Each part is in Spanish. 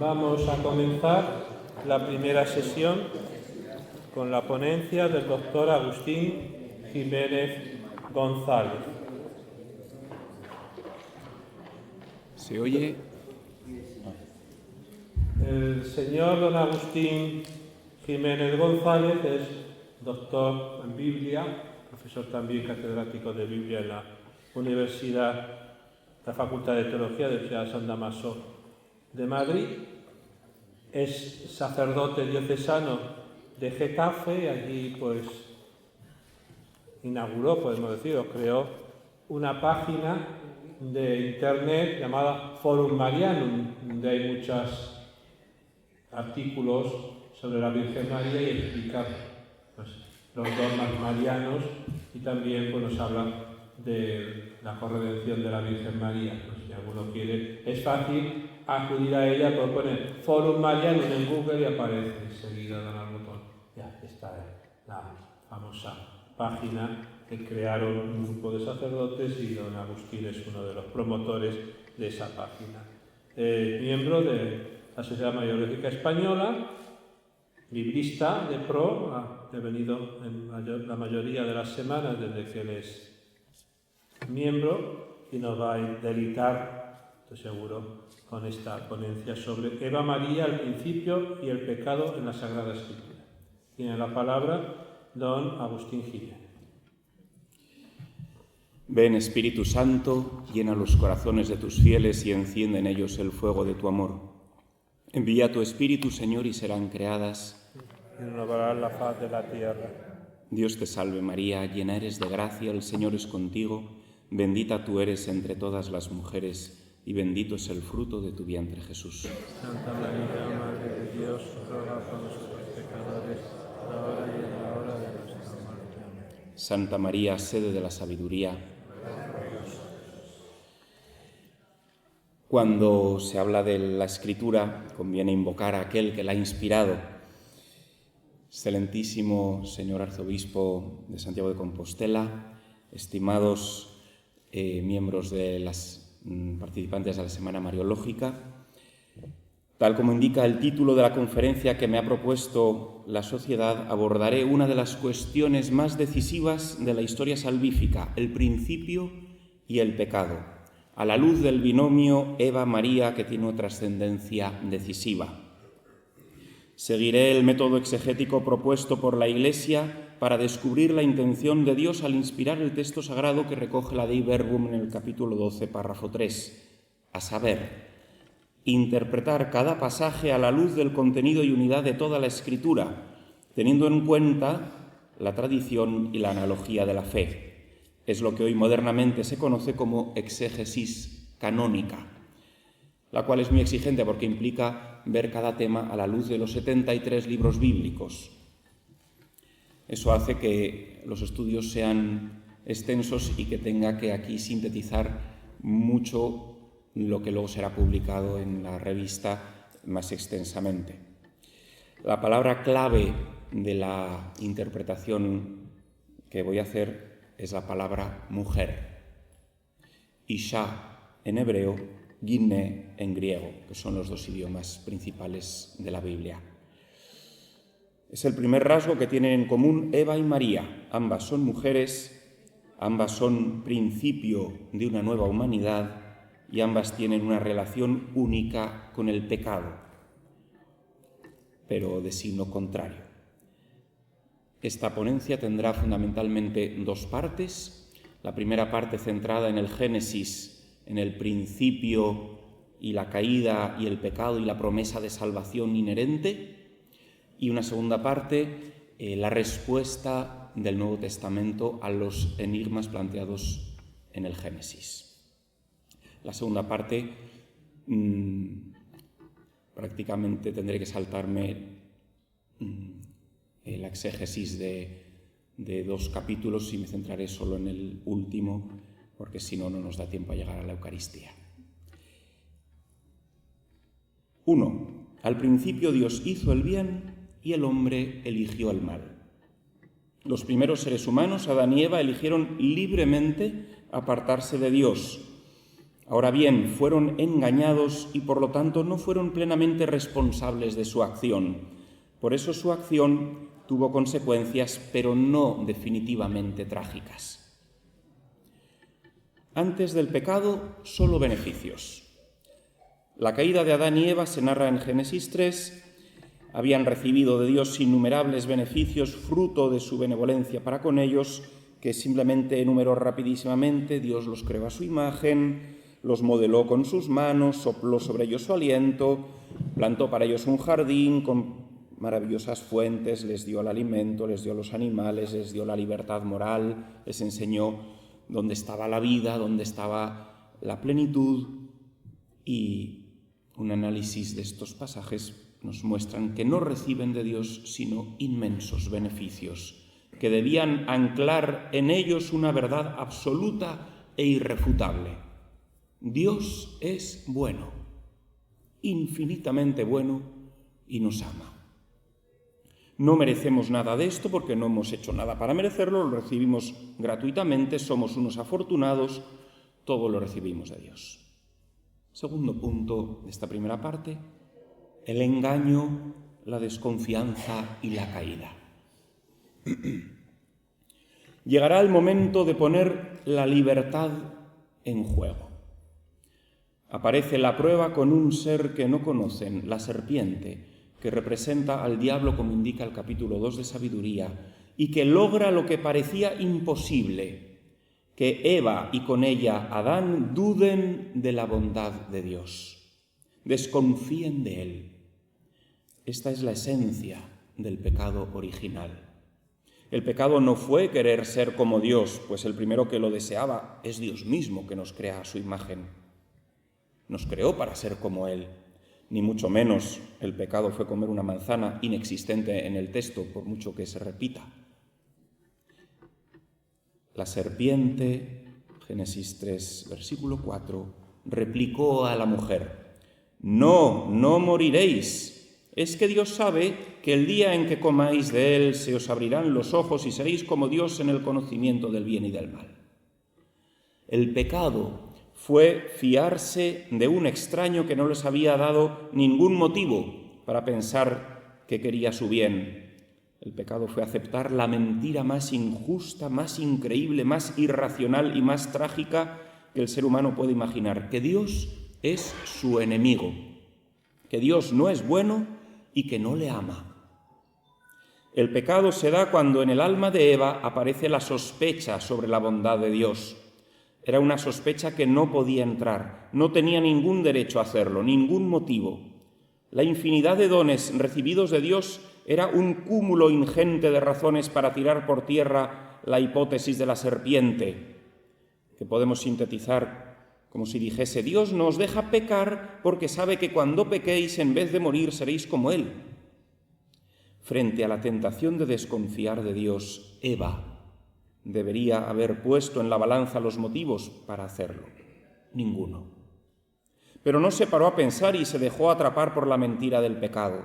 Vamos a comenzar la primera sesión con la ponencia del doctor Agustín Jiménez González. ¿Se oye? El señor don Agustín Jiménez González es doctor en Biblia, profesor también catedrático de Biblia en la Universidad, la Facultad de Teología de la Universidad de San Damaso de Madrid. Es sacerdote diocesano de Getafe, allí pues inauguró, podemos decir, o creó una página de internet llamada Forum Marianum, donde hay muchos artículos sobre la Virgen María y explica pues, los dogmas marianos, y también pues, nos habla de la corredención de la Virgen María. Pues, si alguno quiere, es fácil acudir a ella, puede poner Forum Marianum en Google y aparece enseguida, dan al botón. Ya está la famosa página que crearon un grupo de sacerdotes, y don Agustín es uno de los promotores de esa página. Miembro de la Sociedad Mariológica Española, librista de pro, ha venido en la mayoría de las semanas desde que él es miembro, y nos va a deleitar, estoy seguro, con esta ponencia sobre Eva María, el principio y el pecado en la Sagrada Escritura. Tiene la palabra don Agustín Jiménez. Ven, Espíritu Santo, llena los corazones de tus fieles y enciende en ellos el fuego de tu amor. Envía tu Espíritu, Señor, y serán creadas. Y renovará la faz de la tierra. Dios te salve María, llena eres de gracia, el Señor es contigo. Bendita tú eres entre todas las mujeres, y bendito es el fruto de tu vientre, Jesús. Santa María, Madre de Dios, ruega por nosotros pecadores, ahora y en la hora de nuestra muerte. Amén. Santa María, sede de la sabiduría. Cuando se habla de la Escritura, conviene invocar a aquel que la ha inspirado. Excelentísimo señor arzobispo de Santiago de Compostela, estimados miembros de las participantes de la Semana Mariológica, tal como indica el título de la conferencia que me ha propuesto la Sociedad, abordaré una de las cuestiones más decisivas de la historia salvífica, el principio y el pecado, a la luz del binomio Eva-María, que tiene una trascendencia decisiva. Seguiré el método exegético propuesto por la Iglesia para descubrir la intención de Dios al inspirar el texto sagrado que recoge la Dei Verbum en el capítulo 12, párrafo 3, a saber, interpretar cada pasaje a la luz del contenido y unidad de toda la Escritura, teniendo en cuenta la tradición y la analogía de la fe. Es lo que hoy modernamente se conoce como exégesis canónica, la cual es muy exigente porque implica ver cada tema a la luz de los 73 libros bíblicos. Eso hace que los estudios sean extensos y que tenga que aquí sintetizar mucho lo que luego será publicado en la revista más extensamente. La palabra clave de la interpretación que voy a hacer es la palabra mujer. Isha en hebreo, Ginné en griego, que son los dos idiomas principales de la Biblia. Es el primer rasgo que tienen en común Eva y María. Ambas son mujeres, ambas son principio de una nueva humanidad y ambas tienen una relación única con el pecado, pero de signo contrario. Esta ponencia tendrá fundamentalmente dos partes. La primera parte centrada en el Génesis, en el principio y la caída y el pecado y la promesa de salvación inherente, y una segunda parte, la respuesta del Nuevo Testamento a los enigmas planteados en el Génesis. La segunda parte, prácticamente tendré que saltarme la exégesis de dos capítulos y me centraré solo en el último, porque si no, no nos da tiempo a llegar a la Eucaristía. 1. Al principio Dios hizo el bien y el hombre eligió el mal. Los primeros seres humanos, Adán y Eva, eligieron libremente apartarse de Dios. Ahora bien, fueron engañados y por lo tanto no fueron plenamente responsables de su acción. Por eso su acción tuvo consecuencias, pero no definitivamente trágicas. Antes del pecado, solo beneficios. La caída de Adán y Eva se narra en Génesis 3. Habían recibido de Dios innumerables beneficios, fruto de su benevolencia para con ellos, que simplemente enumeró rapidísimamente. Dios los creó a su imagen, los modeló con sus manos, sopló sobre ellos su aliento, plantó para ellos un jardín con maravillosas fuentes, les dio el alimento, les dio los animales, les dio la libertad moral, les enseñó dónde estaba la vida, dónde estaba la plenitud. Y un análisis de estos pasajes nos muestran que no reciben de Dios sino inmensos beneficios, que debían anclar en ellos una verdad absoluta e irrefutable. Dios es bueno, infinitamente bueno, y nos ama. No merecemos nada de esto porque no hemos hecho nada para merecerlo, lo recibimos gratuitamente, somos unos afortunados, todo lo recibimos de Dios. Segundo punto de esta primera parte, el engaño, la desconfianza y la caída. Llegará el momento de poner la libertad en juego. Aparece la prueba con un ser que no conocen, la serpiente, que representa al diablo, como indica el capítulo 2 de Sabiduría, y que logra lo que parecía imposible, que Eva y con ella Adán duden de la bondad de Dios, desconfíen de Él. Esta es la esencia del pecado original. El pecado no fue querer ser como Dios, pues el primero que lo deseaba es Dios mismo, que nos crea a su imagen. Nos creó para ser como Él. Ni mucho menos el pecado fue comer una manzana inexistente en el texto, por mucho que se repita. La serpiente, Génesis 3, versículo 4, replicó a la mujer: No moriréis. Es que Dios sabe que el día en que comáis de él se os abrirán los ojos y seréis como Dios en el conocimiento del bien y del mal. El pecado fue fiarse de un extraño que no les había dado ningún motivo para pensar que quería su bien. El pecado fue aceptar la mentira más injusta, más increíble, más irracional y más trágica que el ser humano puede imaginar, que Dios es su enemigo, que Dios no es bueno y que no le ama. El pecado se da cuando en el alma de Eva aparece la sospecha sobre la bondad de Dios. Era una sospecha que no podía entrar, no tenía ningún derecho a hacerlo, ningún motivo. La infinidad de dones recibidos de Dios era un cúmulo ingente de razones para tirar por tierra la hipótesis de la serpiente, que podemos sintetizar como si dijese: Dios no os deja pecar porque sabe que cuando pequéis, en vez de morir, seréis como Él. Frente a la tentación de desconfiar de Dios, Eva debería haber puesto en la balanza los motivos para hacerlo. Ninguno. Pero no se paró a pensar y se dejó atrapar por la mentira del pecado.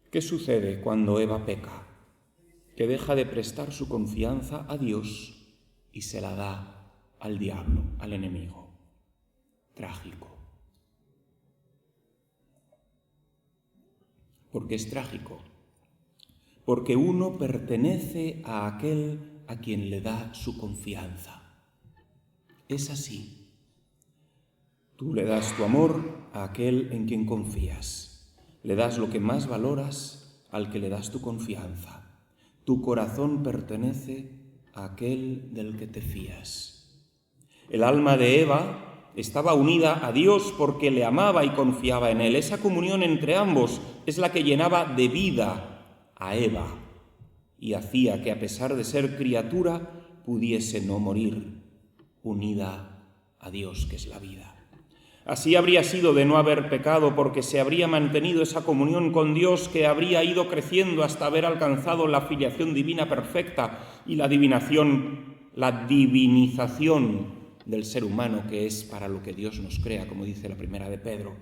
¿Qué sucede cuando Eva peca? Que deja de prestar su confianza a Dios y se la da al diablo, al enemigo. Trágico. ¿Por qué es trágico? Porque uno pertenece a aquel a quien le da su confianza. Es así. Tú le das tu amor a aquel en quien confías. Le das lo que más valoras al que le das tu confianza. Tu corazón pertenece a aquel del que te fías. El alma de Eva estaba unida a Dios porque le amaba y confiaba en Él. Esa comunión entre ambos es la que llenaba de vida a Eva y hacía que, a pesar de ser criatura, pudiese no morir, unida a Dios, que es la vida. Así habría sido de no haber pecado, porque se habría mantenido esa comunión con Dios que habría ido creciendo hasta haber alcanzado la filiación divina perfecta y la divinización del ser humano, que es para lo que Dios nos crea, como dice la primera de Pedro.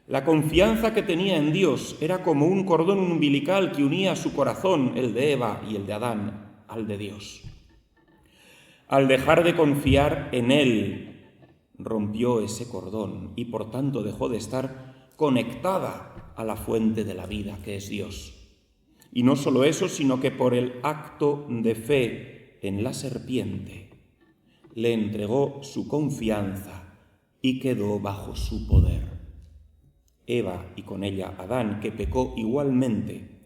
La confianza que tenía en Dios era como un cordón umbilical que unía su corazón, el de Eva y el de Adán, al de Dios. al dejar de confiar en Él, rompió ese cordón y por tanto dejó de estar conectada a la fuente de la vida, que es Dios. Y no solo eso, sino que por el acto de fe en la serpiente, le entregó su confianza y quedó bajo su poder. Eva y con ella Adán, que pecó igualmente,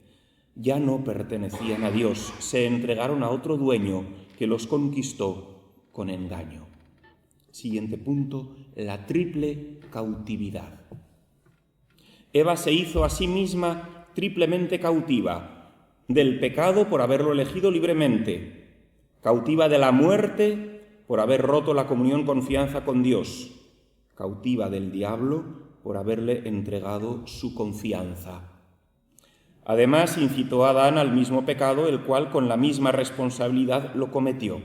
ya no pertenecían a Dios, se entregaron a otro dueño que los conquistó con engaño. Siguiente punto, la triple cautividad. Eva se hizo a sí misma triplemente cautiva, del pecado por haberlo elegido libremente, cautiva de la muerte por haber roto la comunión confianza con Dios, cautiva del diablo por haberle entregado su confianza. Además, incitó a Adán al mismo pecado, el cual con la misma responsabilidad lo cometió.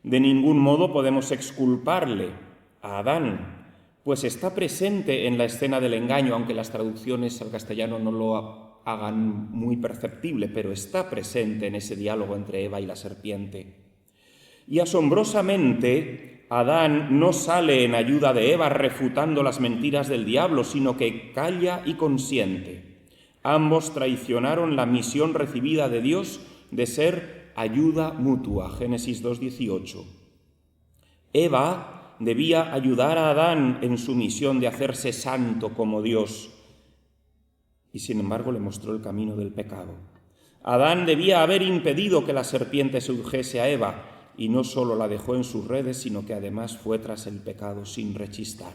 De ningún modo podemos exculparle a Adán, pues está presente en la escena del engaño, aunque las traducciones al castellano no lo hagan muy perceptible, pero está presente en ese diálogo entre Eva y la serpiente. Y asombrosamente, Adán no sale en ayuda de Eva refutando las mentiras del diablo, sino que calla y consiente. Ambos traicionaron la misión recibida de Dios de ser ayuda mutua, Génesis 2:18. Eva debía ayudar a Adán en su misión de hacerse santo como Dios, y sin embargo le mostró el camino del pecado. Adán debía haber impedido que la serpiente sedujese a Eva, y no solo la dejó en sus redes, sino que además fue tras el pecado sin rechistar.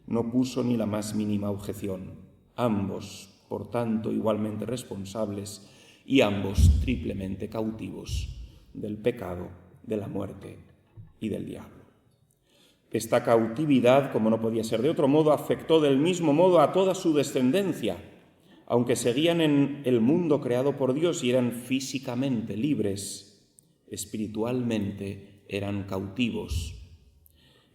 No puso ni la más mínima objeción. Ambos, por tanto, igualmente responsables y ambos triplemente cautivos del pecado, de la muerte y del diablo. Esta cautividad, como no podía ser de otro modo, afectó del mismo modo a toda su descendencia, aunque seguían en el mundo creado por Dios y eran físicamente libres, espiritualmente eran cautivos.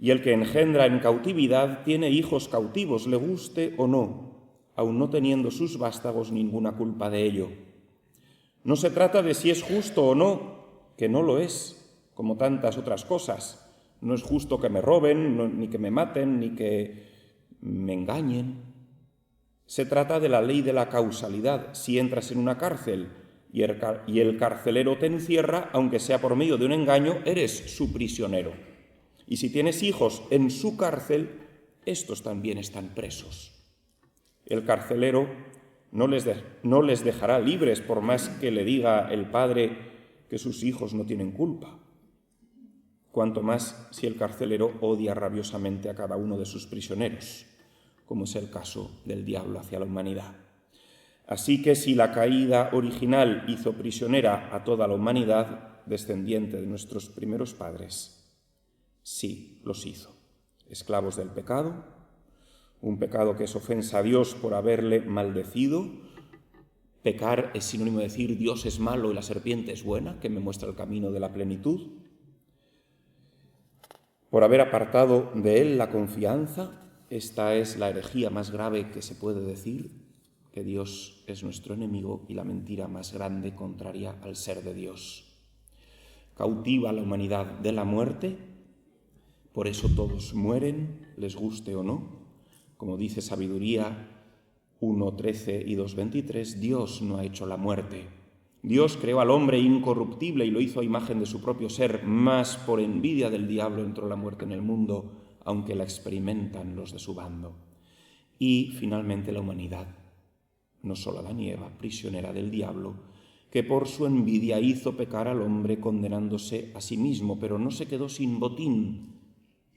Y el que engendra en cautividad tiene hijos cautivos, le guste o no, aun no teniendo sus vástagos ninguna culpa de ello. No se trata de si es justo o no, que no lo es, como tantas otras cosas. No es justo que me roben, ni que me maten, ni que me engañen. Se trata de la ley de la causalidad. Si entras en una cárcel y el carcelero te encierra, aunque sea por medio de un engaño, eres su prisionero. Y si tienes hijos en su cárcel, estos también están presos. El carcelero no les dejará libres por más que le diga el padre que sus hijos no tienen culpa. Cuanto más si el carcelero odia rabiosamente a cada uno de sus prisioneros, como es el caso del diablo hacia la humanidad. Así que si la caída original hizo prisionera a toda la humanidad, descendiente de nuestros primeros padres, sí los hizo. Esclavos del pecado, un pecado que es ofensa a Dios por haberle maldecido. Pecar es sinónimo de decir Dios es malo y la serpiente es buena, que me muestra el camino de la plenitud. Por haber apartado de él la confianza, esta es la herejía más grave que se puede decir, que Dios es nuestro enemigo y la mentira más grande contraria al ser de Dios. Cautiva a la humanidad de la muerte, por eso todos mueren, les guste o no. Como dice Sabiduría 1:13 y 2:23, Dios no ha hecho la muerte. Dios creó al hombre incorruptible y lo hizo a imagen de su propio ser, mas por envidia del diablo entró la muerte en el mundo, aunque la experimentan los de su bando. Y finalmente la humanidad, no solo Adán y Eva, prisionera del diablo, que por su envidia hizo pecar al hombre condenándose a sí mismo, pero no se quedó sin botín.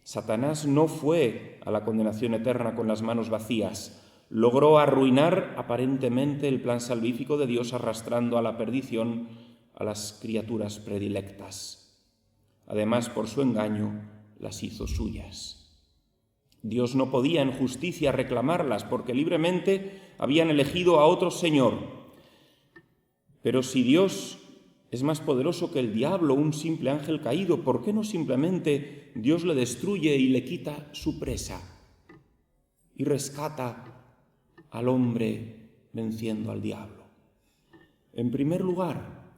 Satanás no fue a la condenación eterna con las manos vacías. Logró arruinar aparentemente el plan salvífico de Dios, arrastrando a la perdición a las criaturas predilectas. Además, por su engaño, las hizo suyas. Dios no podía en justicia reclamarlas, porque libremente habían elegido a otro Señor. Pero si Dios es más poderoso que el diablo, un simple ángel caído, ¿por qué no simplemente Dios le destruye y le quita su presa y rescata al hombre venciendo al diablo? En primer lugar,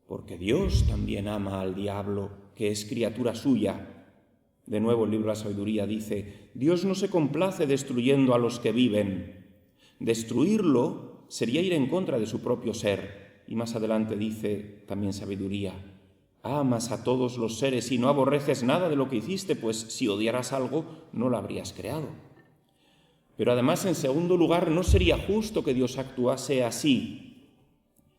porque Dios también ama al diablo que es criatura suya. De nuevo el libro de la sabiduría dice, Dios no se complace destruyendo a los que viven. Destruirlo sería ir en contra de su propio ser. Y más adelante dice también sabiduría, amas a todos los seres y no aborreces nada de lo que hiciste, pues si odiaras algo no lo habrías creado. Pero además, en segundo lugar, no sería justo que Dios actuase así.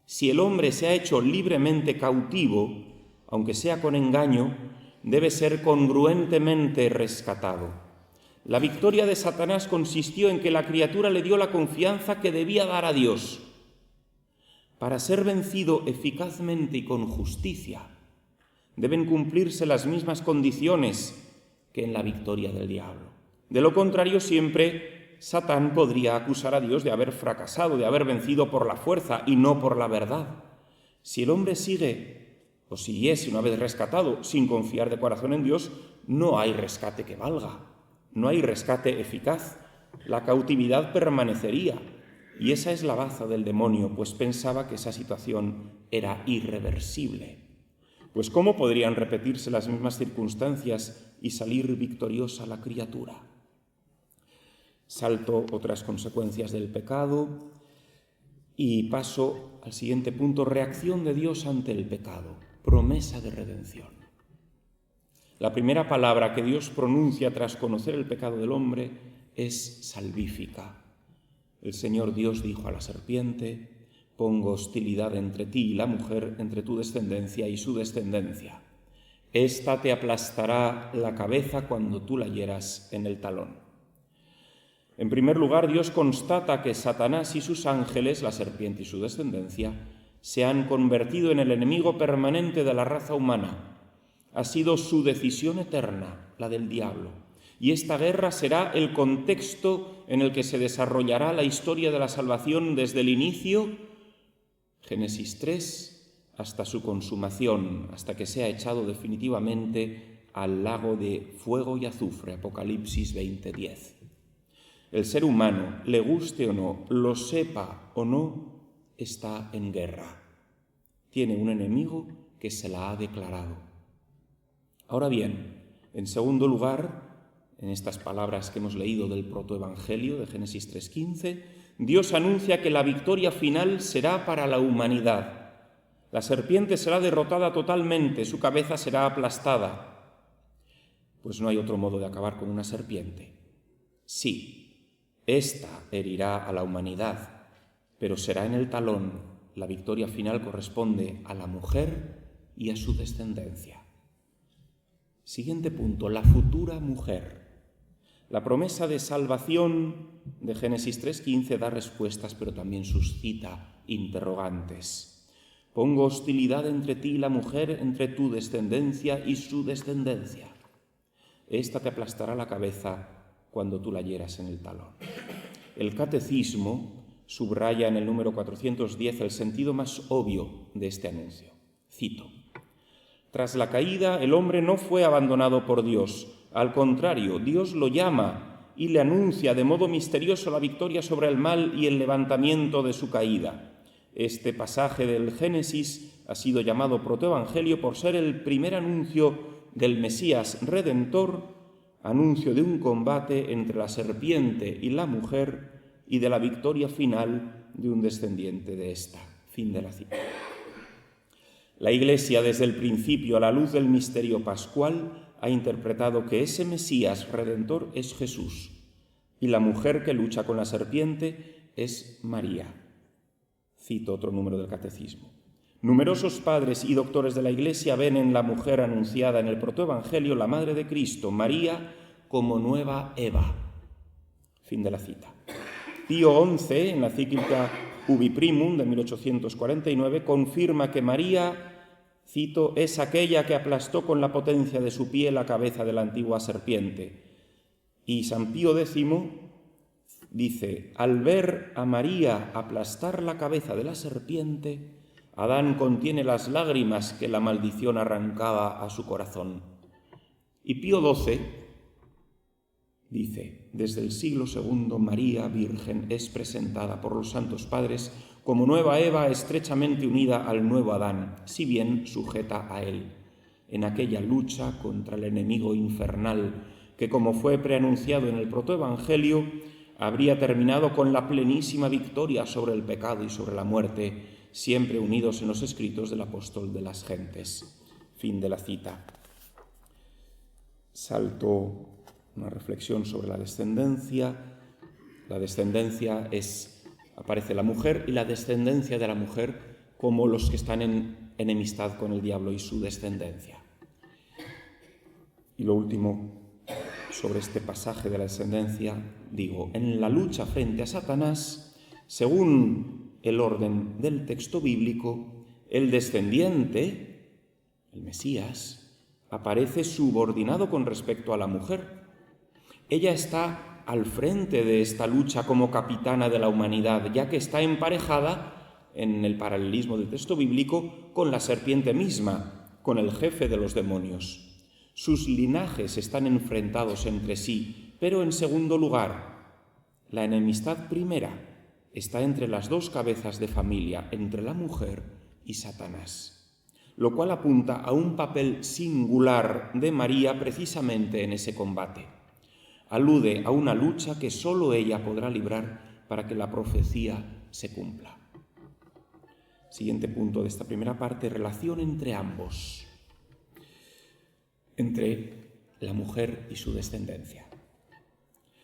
Si el hombre se ha hecho libremente cautivo, aunque sea con engaño, debe ser congruentemente rescatado. La victoria de Satanás consistió en que la criatura le dio la confianza que debía dar a Dios. Para ser vencido eficazmente y con justicia, deben cumplirse las mismas condiciones que en la victoria del diablo. De lo contrario, siempre Satán podría acusar a Dios de haber fracasado, de haber vencido por la fuerza y no por la verdad. Si el hombre sigue, o siguiese una vez rescatado, sin confiar de corazón en Dios, no hay rescate que valga, no hay rescate eficaz. La cautividad permanecería, y esa es la baza del demonio, pues pensaba que esa situación era irreversible. Pues ¿cómo podrían repetirse las mismas circunstancias y salir victoriosa la criatura? Salto otras consecuencias del pecado y paso al siguiente punto, reacción de Dios ante el pecado, promesa de redención. La primera palabra que Dios pronuncia tras conocer el pecado del hombre es salvífica. El Señor Dios dijo a la serpiente, pongo hostilidad entre ti y la mujer, entre tu descendencia y su descendencia. Esta te aplastará la cabeza cuando tú la hieras en el talón. En primer lugar, Dios constata que Satanás y sus ángeles, la serpiente y su descendencia, se han convertido en el enemigo permanente de la raza humana. Ha sido su decisión eterna, la del diablo. Y esta guerra será el contexto en el que se desarrollará la historia de la salvación desde el inicio, Génesis 3, hasta su consumación, hasta que sea echado definitivamente al lago de fuego y azufre, Apocalipsis 20:10. El ser humano, le guste o no, lo sepa o no, está en guerra. Tiene un enemigo que se la ha declarado. Ahora bien, en segundo lugar, en estas palabras que hemos leído del protoevangelio de Génesis 3:15, Dios anuncia que la victoria final será para la humanidad. La serpiente será derrotada totalmente, su cabeza será aplastada. Pues no hay otro modo de acabar con una serpiente. Sí, esta herirá a la humanidad, pero será en el talón. La victoria final corresponde a la mujer y a su descendencia. Siguiente punto, la futura mujer. La promesa de salvación de Génesis 3:15 da respuestas, pero también suscita interrogantes. Pongo hostilidad entre ti y la mujer, entre tu descendencia y su descendencia. Esta te aplastará la cabeza cuando tú la hieras en el talón. El catecismo subraya en el número 410 el sentido más obvio de este anuncio. Cito: tras la caída, el hombre no fue abandonado por Dios. Al contrario, Dios lo llama y le anuncia de modo misterioso la victoria sobre el mal y el levantamiento de su caída. Este pasaje del Génesis ha sido llamado protoevangelio por ser el primer anuncio del Mesías Redentor, anuncio de un combate entre la serpiente y la mujer y de la victoria final de un descendiente de ésta. Fin de la cita. La Iglesia, desde el principio, a la luz del misterio pascual, ha interpretado que ese Mesías Redentor es Jesús y la mujer que lucha con la serpiente es María. Cito otro número del Catecismo. Numerosos padres y doctores de la Iglesia ven en la mujer anunciada en el protoevangelio la Madre de Cristo, María, como nueva Eva. Fin de la cita. Pío XI, en la encíclica Ubi Primum de 1849, confirma que María, cito, es aquella que aplastó con la potencia de su pie la cabeza de la antigua serpiente. Y San Pío X dice, al ver a María aplastar la cabeza de la serpiente, Adán contiene las lágrimas que la maldición arrancaba a su corazón. Y Pío XII dice, desde el siglo II, María Virgen es presentada por los santos padres como nueva Eva estrechamente unida al nuevo Adán, si bien sujeta a él. en aquella lucha contra el enemigo infernal que, como fue preanunciado en el protoevangelio, habría terminado con la plenísima victoria sobre el pecado y sobre la muerte, siempre unidos en los escritos del apóstol de las gentes. Fin de la cita. Salto una reflexión sobre la descendencia. La descendencia aparece la mujer, y la descendencia de la mujer como los que están en enemistad con el diablo y su descendencia. Y lo último, sobre este pasaje de la descendencia, digo, en la lucha frente a Satanás, según el orden del texto bíblico, el descendiente, el Mesías, aparece subordinado con respecto a la mujer. Ella está al frente de esta lucha como capitana de la humanidad, ya que está emparejada, en el paralelismo del texto bíblico, con la serpiente misma, con el jefe de los demonios. Sus linajes están enfrentados entre sí, pero en segundo lugar, la enemistad primera está entre las dos cabezas de familia, entre la mujer y Satanás, lo cual apunta a un papel singular de María precisamente en ese combate. Alude a una lucha que solo ella podrá librar para que la profecía se cumpla. Siguiente punto de esta primera parte, relación entre ambos, entre la mujer y su descendencia.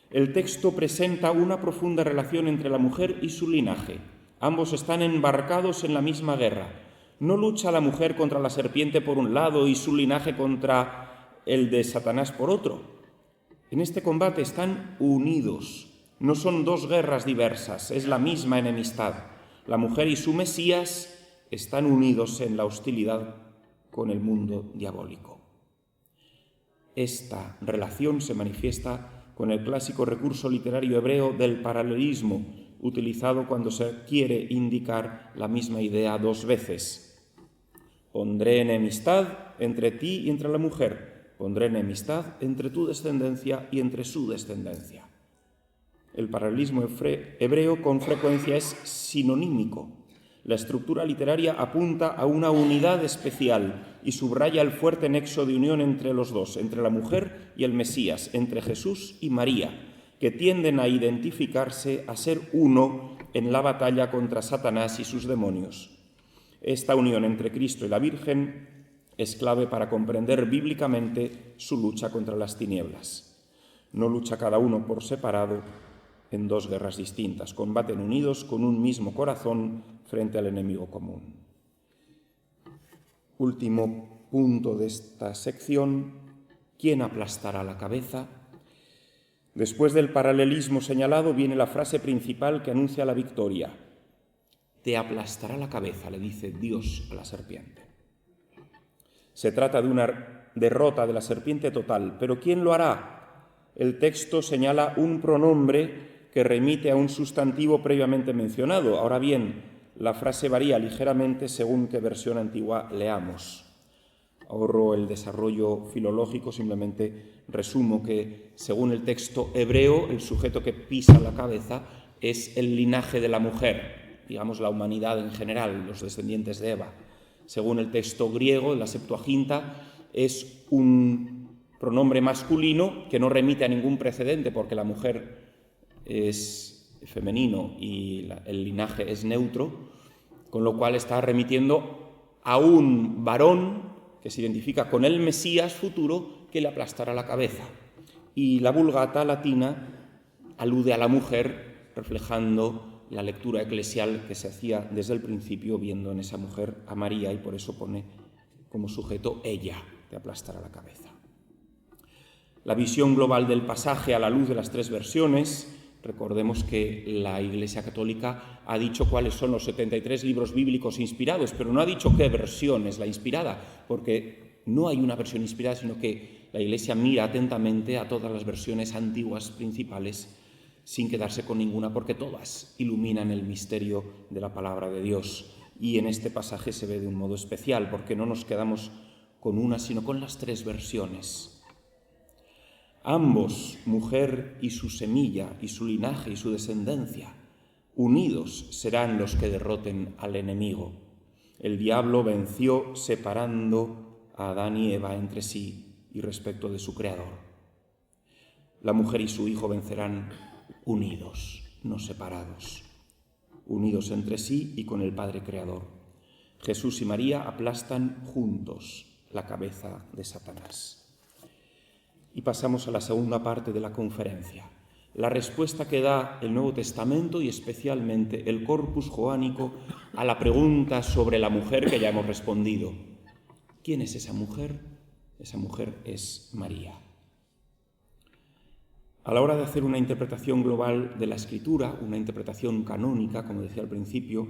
El texto presenta una profunda relación entre la mujer y su linaje. Ambos están embarcados en la misma guerra. No lucha la mujer contra la serpiente por un lado y su linaje contra el de Satanás por otro. En este combate están unidos. No son dos guerras diversas, es la misma enemistad. La mujer y su Mesías están unidos en la hostilidad con el mundo diabólico. Esta relación se manifiesta con el clásico recurso literario hebreo del paralelismo, utilizado cuando se quiere indicar la misma idea dos veces. Pondré enemistad entre ti y entre la mujer, pondré enemistad entre tu descendencia y entre su descendencia. El paralelismo hebreo con frecuencia es sinonímico. La estructura literaria apunta a una unidad especial y subraya el fuerte nexo de unión entre los dos, entre la mujer y el Mesías, entre Jesús y María, que tienden a identificarse, a ser uno en la batalla contra Satanás y sus demonios. Esta unión entre Cristo y la Virgen es clave para comprender bíblicamente su lucha contra las tinieblas. No lucha cada uno por separado en dos guerras distintas, combaten unidos con un mismo corazón frente al enemigo común. Último punto de esta sección, ¿quién aplastará la cabeza? Después del paralelismo señalado viene la frase principal que anuncia la victoria. Te aplastará la cabeza, le dice Dios a la serpiente. Se trata de una derrota de la serpiente total, pero ¿quién lo hará? El texto señala un pronombre que remite a un sustantivo previamente mencionado. Ahora bien, la frase varía ligeramente según qué versión antigua leamos. Ahorro el desarrollo filológico, simplemente resumo que, según el texto hebreo, el sujeto que pisa la cabeza es el linaje de la mujer, digamos la humanidad en general, los descendientes de Eva. Según el texto griego, la Septuaginta, es un pronombre masculino que no remite a ningún precedente porque la mujer es femenino y el linaje es neutro, con lo cual está remitiendo a un varón que se identifica con el Mesías futuro que le aplastará la cabeza. Y la Vulgata latina alude a la mujer, reflejando la lectura eclesial que se hacía desde el principio, viendo en esa mujer a María, y por eso pone como sujeto ella, te aplastará la cabeza. La visión global del pasaje a la luz de las tres versiones. Recordemos que la Iglesia Católica ha dicho cuáles son los 73 libros bíblicos inspirados, pero no ha dicho qué versión es la inspirada, porque no hay una versión inspirada, sino que la Iglesia mira atentamente a todas las versiones antiguas principales sin quedarse con ninguna, porque todas iluminan el misterio de la palabra de Dios. Y en este pasaje se ve de un modo especial, porque no nos quedamos con una, sino con las tres versiones. Ambos, mujer y su semilla, y su linaje y su descendencia, unidos serán los que derroten al enemigo. El diablo venció separando a Adán y Eva entre sí y respecto de su Creador. La mujer y su hijo vencerán unidos, no separados, unidos entre sí y con el Padre Creador. Jesús y María aplastan juntos la cabeza de Satanás. Y pasamos a la segunda parte de la conferencia, la respuesta que da el Nuevo Testamento y especialmente el Corpus Joánico a la pregunta sobre la mujer que ya hemos respondido. ¿Quién es esa mujer? Esa mujer es María. A la hora de hacer una interpretación global de la Escritura, una interpretación canónica, como decía al principio,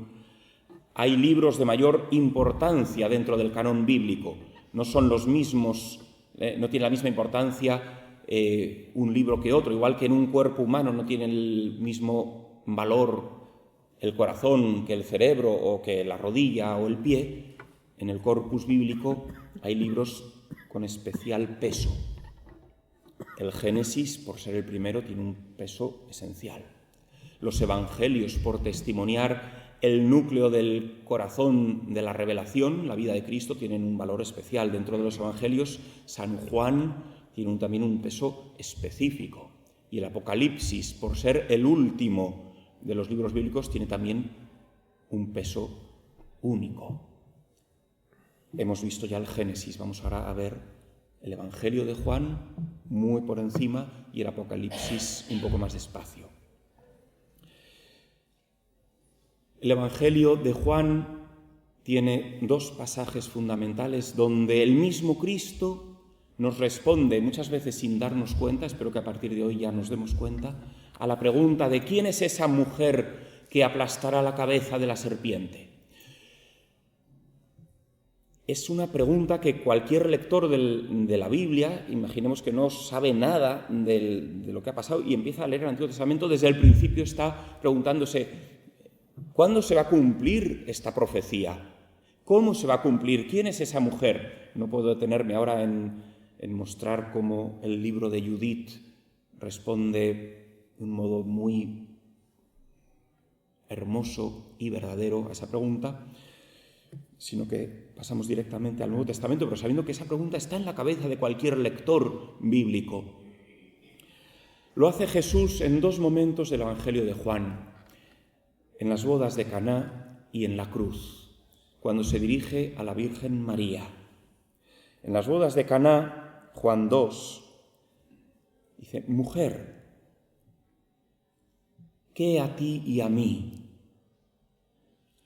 hay libros de mayor importancia dentro del canon bíblico. No son los mismos, no tiene la misma importancia un libro que otro, igual que en un cuerpo humano no tiene el mismo valor el corazón que el cerebro o que la rodilla o el pie. En el corpus bíblico hay libros con especial peso. El Génesis, por ser el primero, tiene un peso esencial. Los evangelios, por testimoniar el núcleo del corazón de la revelación, la vida de Cristo, tienen un valor especial. Dentro de los evangelios, San Juan tiene también un peso específico. Y el Apocalipsis, por ser el último de los libros bíblicos, tiene también un peso único. Hemos visto ya el Génesis, vamos ahora a ver el Evangelio de Juan muy por encima y el Apocalipsis un poco más despacio. El Evangelio de Juan tiene dos pasajes fundamentales donde el mismo Cristo nos responde, muchas veces sin darnos cuenta, espero que a partir de hoy ya nos demos cuenta, a la pregunta de ¿quién es esa mujer que aplastará la cabeza de la serpiente? Es una pregunta que cualquier lector de la Biblia, imaginemos que no sabe nada de lo que ha pasado y empieza a leer el Antiguo Testamento, desde el principio está preguntándose ¿cuándo se va a cumplir esta profecía? ¿Cómo se va a cumplir? ¿Quién es esa mujer? No puedo detenerme ahora en mostrar cómo el libro de Judith responde de un modo muy hermoso y verdadero a esa pregunta, sino que pasamos directamente al Nuevo Testamento, pero sabiendo que esa pregunta está en la cabeza de cualquier lector bíblico. Lo hace Jesús en dos momentos del Evangelio de Juan, en las bodas de Caná y en la cruz, cuando se dirige a la Virgen María. En las bodas de Caná, Juan 2, dice, mujer, ¿qué a ti y a mí?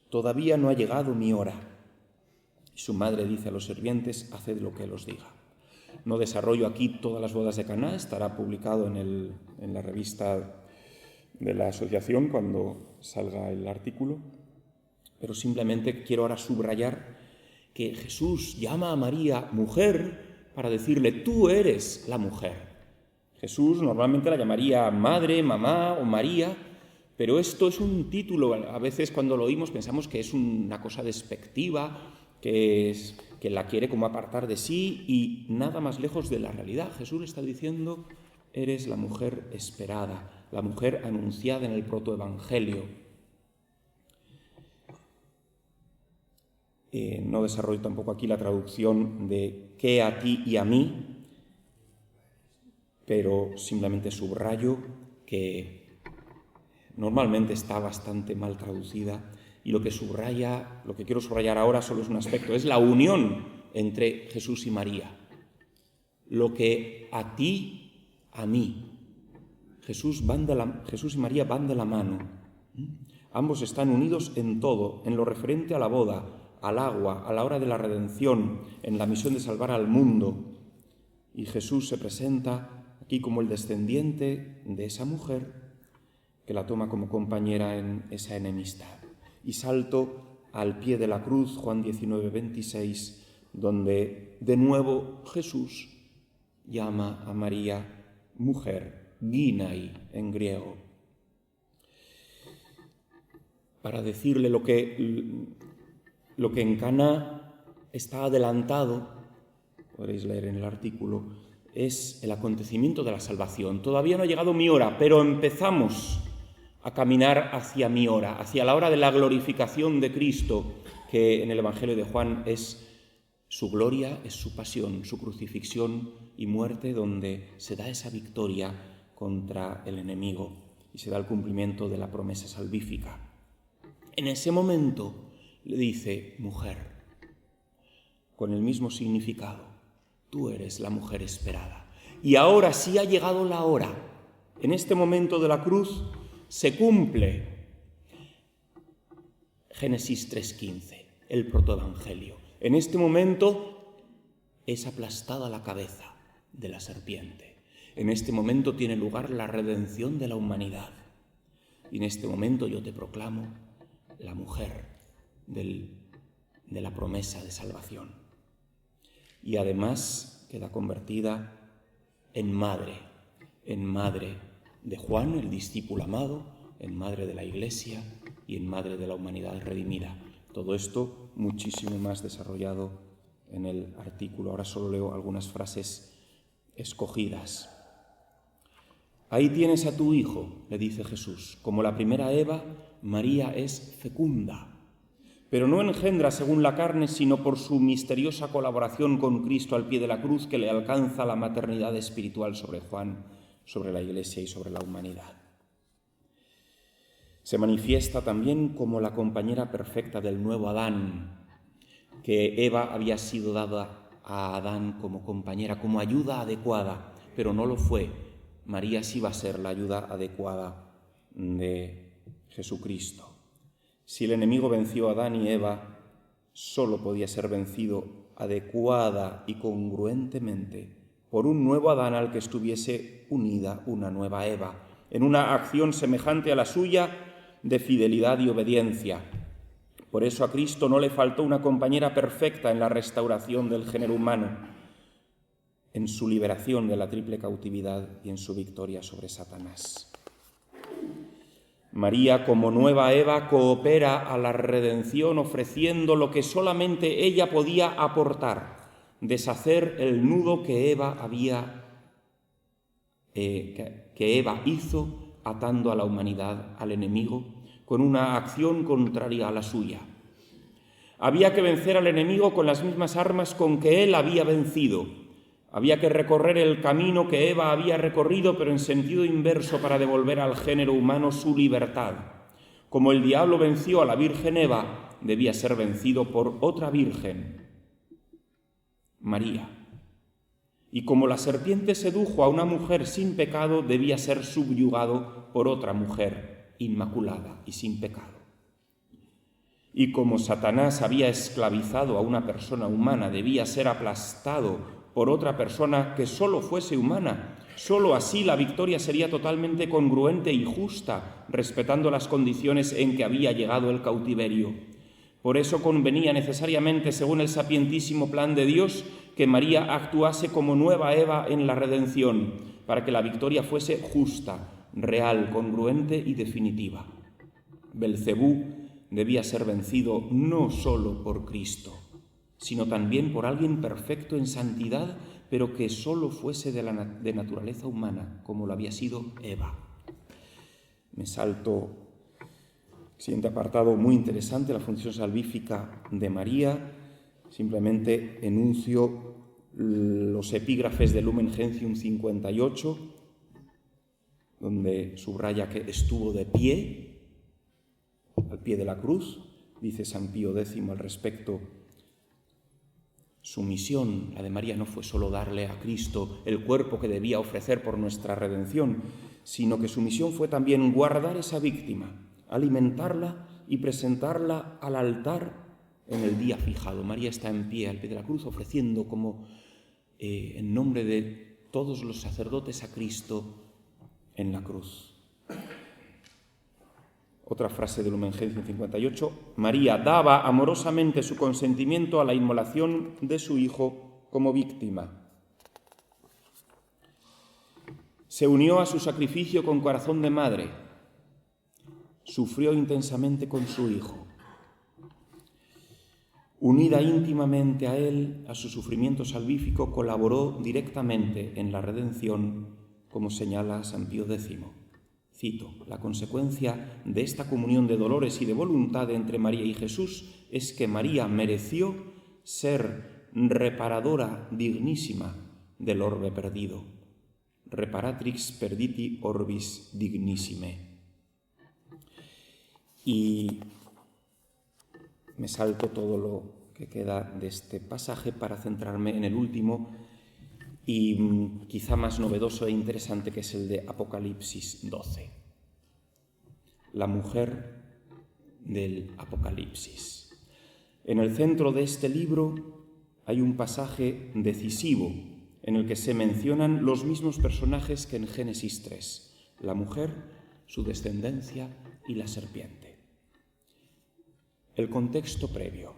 Todavía no ha llegado mi hora. Y su madre dice a los sirvientes, haced lo que él os diga. No desarrollo aquí todas las bodas de Caná, estará publicado en la revista de la asociación cuando salga el artículo, pero simplemente quiero ahora subrayar que Jesús llama a María mujer para decirle, tú eres la mujer. Jesús normalmente la llamaría madre, mamá o María, pero esto es un título, a veces cuando lo oímos pensamos que es una cosa despectiva, que la quiere como apartar de sí y nada más lejos de la realidad. Jesús le está diciendo, eres la mujer esperada, la mujer anunciada en el protoevangelio. No desarrollo tampoco aquí la traducción de qué a ti y a mí, pero simplemente subrayo que normalmente está bastante mal traducida y lo que quiero subrayar ahora solo es un aspecto, es la unión entre Jesús y María. Lo que a ti, a mí. Jesús y María van de la mano. Ambos están unidos en todo, en lo referente a la boda, al agua, a la hora de la redención, en la misión de salvar al mundo. Y Jesús se presenta aquí como el descendiente de esa mujer que la toma como compañera en esa enemistad. Y salto al pie de la cruz, Juan 19, 26, donde de nuevo Jesús llama a María mujer, ginai en griego, para decirle lo que en Caná está adelantado, podréis leer en el artículo, es el acontecimiento de la salvación. Todavía no ha llegado mi hora, pero empezamos a caminar hacia mi hora, hacia la hora de la glorificación de Cristo, que en el Evangelio de Juan es Su gloria es su pasión, su crucifixión y muerte, donde se da esa victoria contra el enemigo y se da el cumplimiento de la promesa salvífica. En ese momento le dice: mujer, con el mismo significado, tú eres la mujer esperada. Y ahora sí ha llegado la hora. En este momento de la cruz se cumple Génesis 3:15, el protoevangelio. En este momento es aplastada la cabeza de la serpiente. En este momento tiene lugar la redención de la humanidad. Y en este momento yo te proclamo la mujer de la promesa de salvación. Y además queda convertida en madre de Juan, el discípulo amado, en madre de la Iglesia y en madre de la humanidad redimida. Todo esto muchísimo más desarrollado en el artículo. Ahora solo leo algunas frases escogidas. Ahí tienes a tu hijo, le dice Jesús. Como la primera Eva, María es fecunda, pero no engendra según la carne, sino por su misteriosa colaboración con Cristo al pie de la cruz, que le alcanza la maternidad espiritual sobre Juan, sobre la Iglesia y sobre la humanidad. Se manifiesta también como la compañera perfecta del nuevo Adán, que Eva había sido dada a Adán como compañera, como ayuda adecuada, pero no lo fue. María sí va a ser la ayuda adecuada de Jesucristo. Si el enemigo venció a Adán y Eva, solo podía ser vencido adecuada y congruentemente por un nuevo Adán al que estuviese unida una nueva Eva, en una acción semejante a la suya de fidelidad y obediencia. Por eso a Cristo no le faltó una compañera perfecta en la restauración del género humano, en su liberación de la triple cautividad y en su victoria sobre Satanás. María, como nueva Eva, coopera a la redención ofreciendo lo que solamente ella podía aportar: deshacer el nudo que Eva hizo atando a la humanidad al enemigo con una acción contraria a la suya. Había que vencer al enemigo con las mismas armas con que él había vencido. Había que recorrer el camino que Eva había recorrido, pero en sentido inverso, para devolver al género humano su libertad. Como el diablo venció a la Virgen Eva, debía ser vencido por otra Virgen, María. Y como la serpiente sedujo a una mujer sin pecado, debía ser subyugado por otra mujer inmaculada y sin pecado. Y como Satanás había esclavizado a una persona humana, debía ser aplastado por otra persona que solo fuese humana. Solo así la victoria sería totalmente congruente y justa, respetando las condiciones en que había llegado el cautiverio. Por eso convenía necesariamente, según el sapientísimo plan de Dios, que María actuase como nueva Eva en la redención, para que la victoria fuese justa, real, congruente y definitiva. Belcebú debía ser vencido no solo por Cristo, sino también por alguien perfecto en santidad, pero que solo fuese de naturaleza humana, como lo había sido Eva. Me salto el siguiente apartado, muy interesante, la función salvífica de María. Simplemente enuncio los epígrafes de Lumen Gentium 58, donde subraya que estuvo de pie, al pie de la cruz. Dice San Pío X al respecto: su misión, la de María, no fue solo darle a Cristo el cuerpo que debía ofrecer por nuestra redención, sino que su misión fue también guardar esa víctima, alimentarla y presentarla al altar en el día fijado. María está en pie al pie de la cruz ofreciendo como en nombre de todos los sacerdotes a Cristo en la cruz. Otra frase de Lumen Gentium 58, María daba amorosamente su consentimiento a la inmolación de su Hijo como víctima. Se unió a su sacrificio con corazón de madre. Sufrió intensamente con su Hijo. Unida íntimamente a él, a su sufrimiento salvífico, colaboró directamente en la redención, como señala San Pío X. Cito: la consecuencia de esta comunión de dolores y de voluntad entre María y Jesús es que María mereció ser reparadora dignísima del orbe perdido. Reparatrix perditi orbis dignissime. Y me salto todo lo que queda de este pasaje para centrarme en el último y quizá más novedoso e interesante, que es el de Apocalipsis 12. La mujer del Apocalipsis. En el centro de este libro hay un pasaje decisivo en el que se mencionan los mismos personajes que en Génesis 3, la mujer, su descendencia y la serpiente. El contexto previo.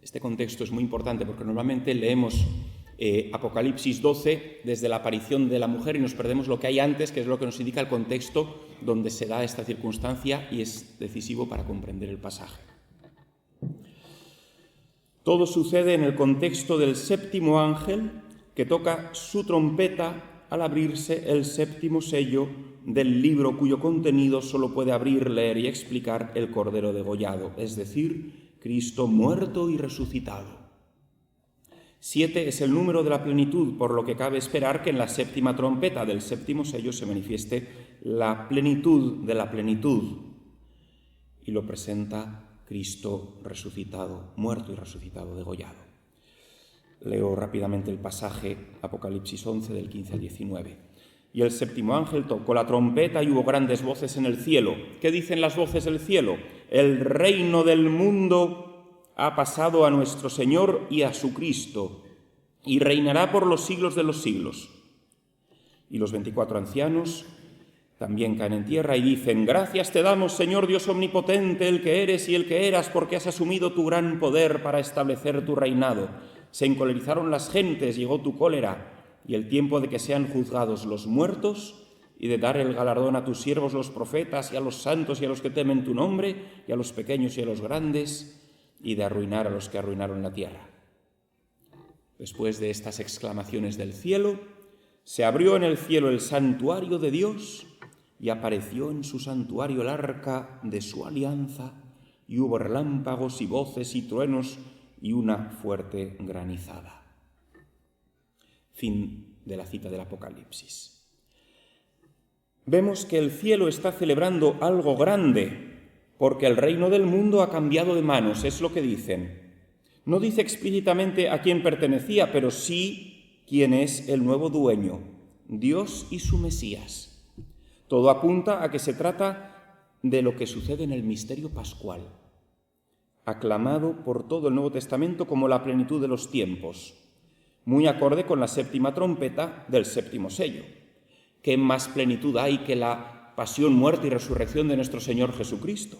Este contexto es muy importante porque normalmente leemos Apocalipsis 12 desde la aparición de la mujer y nos perdemos lo que hay antes, que es lo que nos indica el contexto donde se da esta circunstancia y es decisivo para comprender el pasaje. Todo sucede en el contexto del séptimo ángel que toca su trompeta al abrirse el séptimo sello del libro cuyo contenido solo puede abrir, leer y explicar el Cordero degollado, es decir, Cristo muerto y resucitado. 7 es el número de la plenitud, por lo que cabe esperar que en la séptima trompeta del séptimo sello se manifieste la plenitud de la plenitud. Y lo presenta Cristo resucitado, muerto y resucitado, degollado. Leo rápidamente el pasaje, Apocalipsis 11, del 15 al 19. Y el séptimo ángel tocó la trompeta y hubo grandes voces en el cielo. ¿Qué dicen las voces del cielo? El reino del mundo ha pasado a nuestro Señor y a su Cristo, y reinará por los siglos de los siglos. Y los 24 ancianos también caen en tierra y dicen: gracias te damos, Señor Dios omnipotente, el que eres y el que eras, porque has asumido tu gran poder para establecer tu reinado. Se encolerizaron las gentes, llegó tu cólera, y el tiempo de que sean juzgados los muertos, y de dar el galardón a tus siervos los profetas, y a los santos y a los que temen tu nombre, y a los pequeños y a los grandes, y de arruinar a los que arruinaron la tierra. Después de estas exclamaciones del cielo, se abrió en el cielo el santuario de Dios, y apareció en su santuario el arca de su alianza, y hubo relámpagos y voces y truenos y una fuerte granizada. Fin de la cita del Apocalipsis. Vemos que el cielo está celebrando algo grande, porque el reino del mundo ha cambiado de manos, es lo que dicen. No dice explícitamente a quién pertenecía, pero sí quién es el nuevo dueño, Dios y su Mesías. Todo apunta a que se trata de lo que sucede en el misterio pascual, aclamado por todo el Nuevo Testamento como la plenitud de los tiempos, muy acorde con la séptima trompeta del séptimo sello. ¿Qué más plenitud hay que la pasión, muerte y resurrección de nuestro Señor Jesucristo?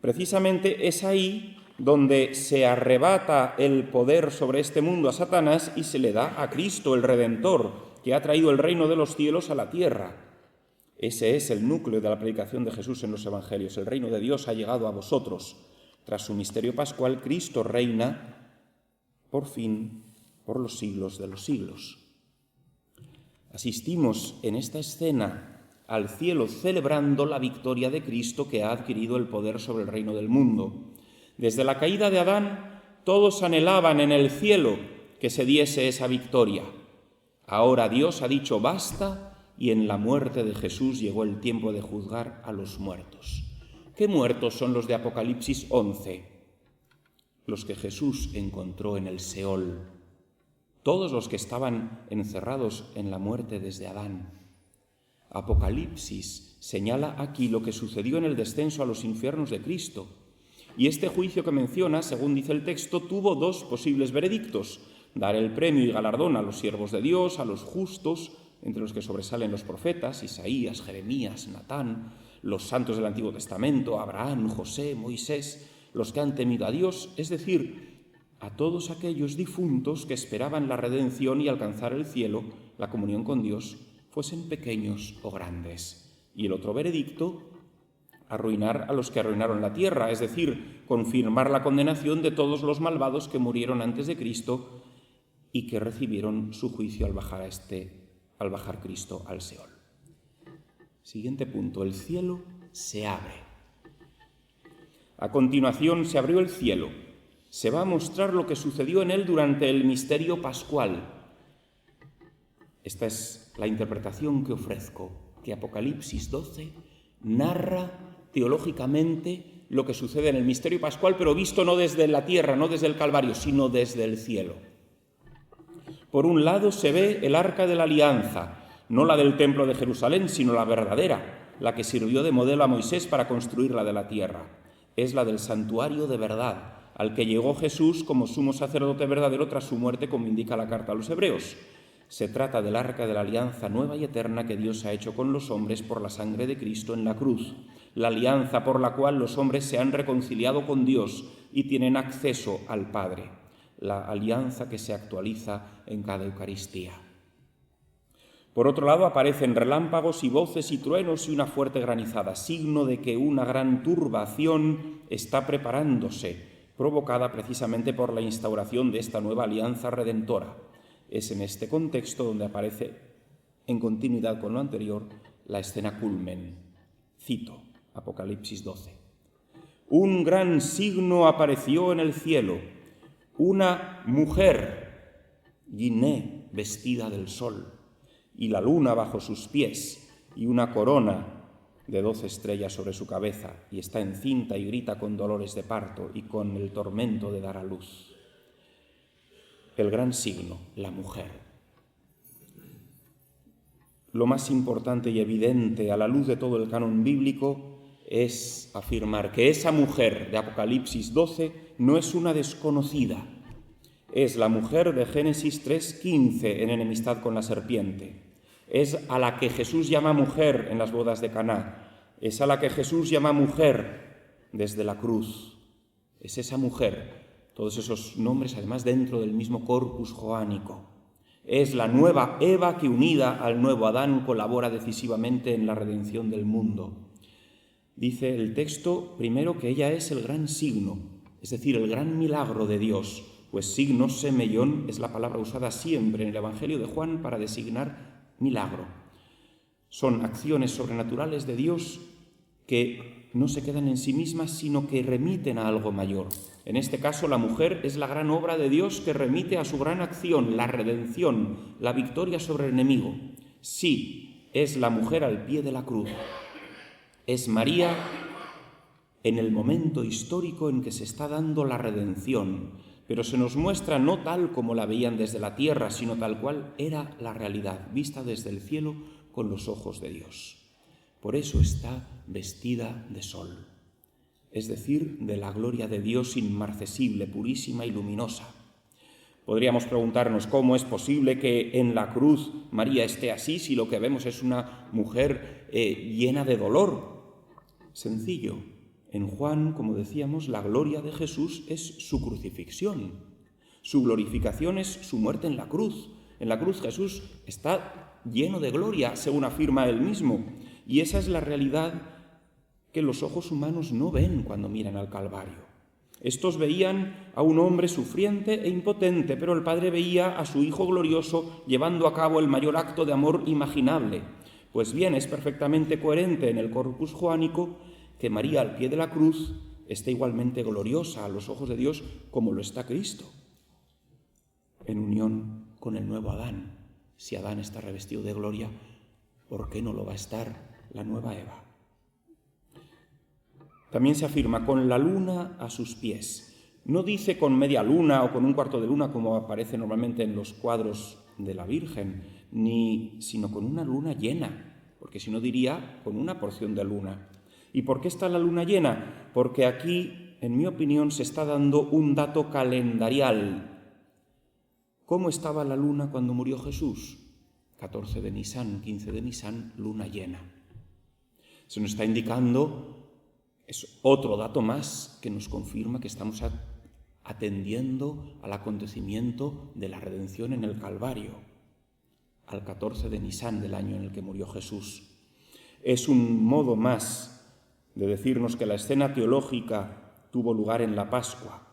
Precisamente es ahí donde se arrebata el poder sobre este mundo a Satanás y se le da a Cristo, el Redentor, que ha traído el reino de los cielos a la tierra. Ese es el núcleo de la predicación de Jesús en los Evangelios. El reino de Dios ha llegado a vosotros. Tras su misterio pascual, Cristo reina, por fin, por los siglos de los siglos. Asistimos en esta escena al cielo celebrando la victoria de Cristo que ha adquirido el poder sobre el reino del mundo. Desde la caída de Adán, todos anhelaban en el cielo que se diese esa victoria. Ahora Dios ha dicho basta y en la muerte de Jesús llegó el tiempo de juzgar a los muertos. ¿Qué muertos son los de Apocalipsis 11? Los que Jesús encontró en el Seol. Todos los que estaban encerrados en la muerte desde Adán. Apocalipsis señala aquí lo que sucedió en el descenso a los infiernos de Cristo. Y este juicio que menciona, según dice el texto, tuvo dos posibles veredictos: dar el premio y galardón a los siervos de Dios, a los justos, entre los que sobresalen los profetas, Isaías, Jeremías, Natán, los santos del Antiguo Testamento, Abraham, José, Moisés, los que han temido a Dios, es decir, a todos aquellos difuntos que esperaban la redención y alcanzar el cielo, la comunión con Dios, fuesen pequeños o grandes. Y el otro veredicto, arruinar a los que arruinaron la tierra, es decir, confirmar la condenación de todos los malvados que murieron antes de Cristo y que recibieron su juicio al bajar Cristo al Seol. Siguiente punto, el cielo se abre. A continuación se abrió el cielo. Se va a mostrar lo que sucedió en él durante el misterio pascual. Esta es la interpretación que ofrezco, que Apocalipsis 12 narra teológicamente lo que sucede en el misterio pascual, pero visto no desde la tierra, no desde el Calvario, sino desde el cielo. Por un lado se ve el arca de la alianza, no la del templo de Jerusalén, sino la verdadera, la que sirvió de modelo a Moisés para construir la de la tierra. Es la del santuario de verdad, al que llegó Jesús como sumo sacerdote verdadero tras su muerte, como indica la carta a los Hebreos. Se trata del arca de la alianza nueva y eterna que Dios ha hecho con los hombres por la sangre de Cristo en la cruz, la alianza por la cual los hombres se han reconciliado con Dios y tienen acceso al Padre, la alianza que se actualiza en cada Eucaristía. Por otro lado, aparecen relámpagos y voces y truenos y una fuerte granizada, signo de que una gran turbación está preparándose, provocada precisamente por la instauración de esta nueva alianza redentora. Es en este contexto donde aparece, en continuidad con lo anterior, la escena culmen. Cito Apocalipsis 12. Un gran signo apareció en el cielo, una mujer, Guiné, vestida del sol, y la luna bajo sus pies, y una corona de 12 estrellas sobre su cabeza, y está encinta y grita con dolores de parto y con el tormento de dar a luz. El gran signo, la mujer. Lo más importante y evidente a la luz de todo el canon bíblico es afirmar que esa mujer de Apocalipsis 12 no es una desconocida, es la mujer de Génesis 3:15 en enemistad con la serpiente. Es a la que Jesús llama mujer en las bodas de Caná. Es a la que Jesús llama mujer desde la cruz. Es esa mujer, todos esos nombres además dentro del mismo corpus joánico. Es la nueva Eva que, unida al nuevo Adán, colabora decisivamente en la redención del mundo. Dice el texto primero que ella es el gran signo, es decir, el gran milagro de Dios, pues signo, semellón, es la palabra usada siempre en el Evangelio de Juan para designar milagro. Son acciones sobrenaturales de Dios que no se quedan en sí mismas, sino que remiten a algo mayor. En este caso, la mujer es la gran obra de Dios que remite a su gran acción, la redención, la victoria sobre el enemigo. Sí, es la mujer al pie de la cruz. Es María en el momento histórico en que se está dando la redención, pero se nos muestra no tal como la veían desde la tierra, sino tal cual era la realidad, vista desde el cielo con los ojos de Dios. Por eso está vestida de sol, es decir, de la gloria de Dios inmarcesible, purísima y luminosa. Podríamos preguntarnos cómo es posible que en la cruz María esté así si lo que vemos es una mujer llena de dolor. Sencillo. En Juan, como decíamos, la gloria de Jesús es su crucifixión. Su glorificación es su muerte en la cruz. En la cruz Jesús está lleno de gloria, según afirma él mismo. Y esa es la realidad que los ojos humanos no ven cuando miran al Calvario. Estos veían a un hombre sufriente e impotente, pero el Padre veía a su Hijo glorioso llevando a cabo el mayor acto de amor imaginable. Pues bien, es perfectamente coherente en el corpus joánico que María al pie de la cruz esté igualmente gloriosa a los ojos de Dios como lo está Cristo, en unión con el nuevo Adán. Si Adán está revestido de gloria, ¿por qué no lo va a estar la nueva Eva? También se afirma con la luna a sus pies. No dice con media luna o con un cuarto de luna como aparece normalmente en los cuadros de la Virgen, sino con una luna llena, porque si no diría con una porción de luna. ¿Y por qué está la luna llena? Porque aquí, en mi opinión, se está dando un dato calendarial. ¿Cómo estaba la luna cuando murió Jesús? 14 de Nisán, 15 de Nisán, luna llena. Se nos está indicando, es otro dato más que nos confirma que estamos atendiendo al acontecimiento de la redención en el Calvario, al 14 de Nisán del año en el que murió Jesús. Es un modo más de decirnos que la escena teológica tuvo lugar en la Pascua.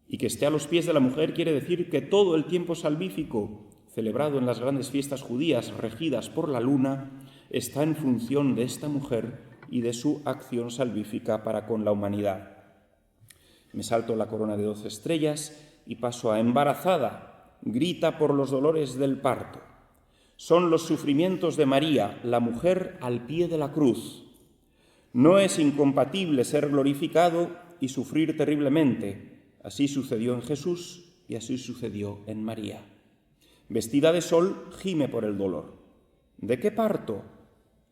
Y que esté a los pies de la mujer quiere decir que todo el tiempo salvífico, celebrado en las grandes fiestas judías regidas por la luna, está en función de esta mujer y de su acción salvífica para con la humanidad. Me salto la corona de 12 estrellas y paso a embarazada, grita por los dolores del parto. Son los sufrimientos de María, la mujer al pie de la cruz. No es incompatible ser glorificado y sufrir terriblemente. Así sucedió en Jesús y así sucedió en María. Vestida de sol, gime por el dolor. ¿De qué parto?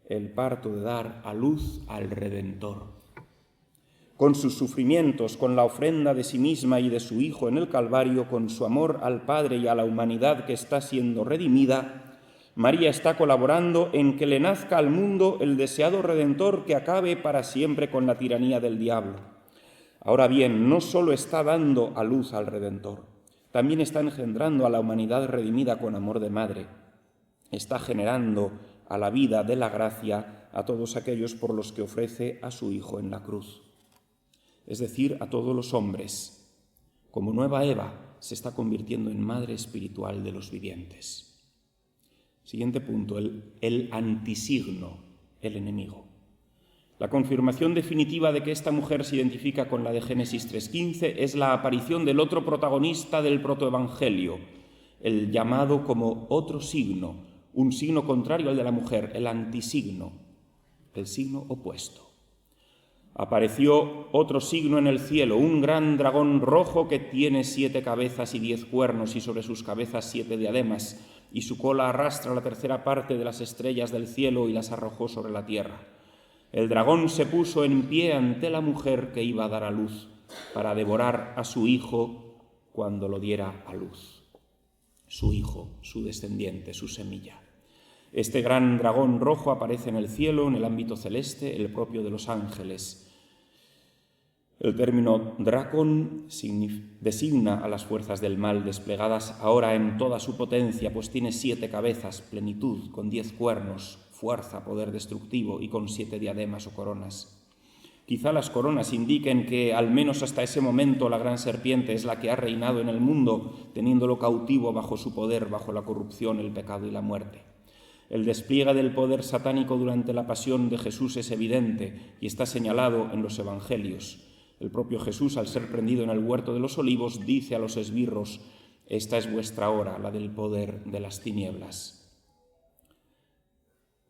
El parto de dar a luz al Redentor. Con sus sufrimientos, con la ofrenda de sí misma y de su Hijo en el Calvario, con su amor al Padre y a la humanidad que está siendo redimida, María está colaborando en que le nazca al mundo el deseado Redentor que acabe para siempre con la tiranía del diablo. Ahora bien, no solo está dando a luz al Redentor, también está engendrando a la humanidad redimida con amor de madre. Está generando a la vida de la gracia a todos aquellos por los que ofrece a su Hijo en la cruz. Es decir, a todos los hombres. Como nueva Eva, se está convirtiendo en madre espiritual de los vivientes. Siguiente punto, el antisigno, el enemigo. La confirmación definitiva de que esta mujer se identifica con la de Génesis 3:15 es la aparición del otro protagonista del protoevangelio, el llamado como otro signo, un signo contrario al de la mujer, el antisigno, el signo opuesto. Apareció otro signo en el cielo, un gran dragón rojo que tiene 7 cabezas y 10 cuernos y sobre sus cabezas 7 diademas, y su cola arrastra la tercera parte de las estrellas del cielo y las arrojó sobre la tierra. El dragón se puso en pie ante la mujer que iba a dar a luz, para devorar a su hijo cuando lo diera a luz. Su hijo, su descendiente, su semilla. Este gran dragón rojo aparece en el cielo, en el ámbito celeste, el propio de los ángeles. El término dracon designa a las fuerzas del mal desplegadas ahora en toda su potencia, pues tiene 7 cabezas, plenitud, con 10 cuernos, fuerza, poder destructivo y con 7 diademas o coronas. Quizá las coronas indiquen que, al menos hasta ese momento, la gran serpiente es la que ha reinado en el mundo, teniéndolo cautivo bajo su poder, bajo la corrupción, el pecado y la muerte. El despliegue del poder satánico durante la pasión de Jesús es evidente y está señalado en los evangelios. El propio Jesús, al ser prendido en el huerto de los olivos, dice a los esbirros: «Esta es vuestra hora, la del poder de las tinieblas».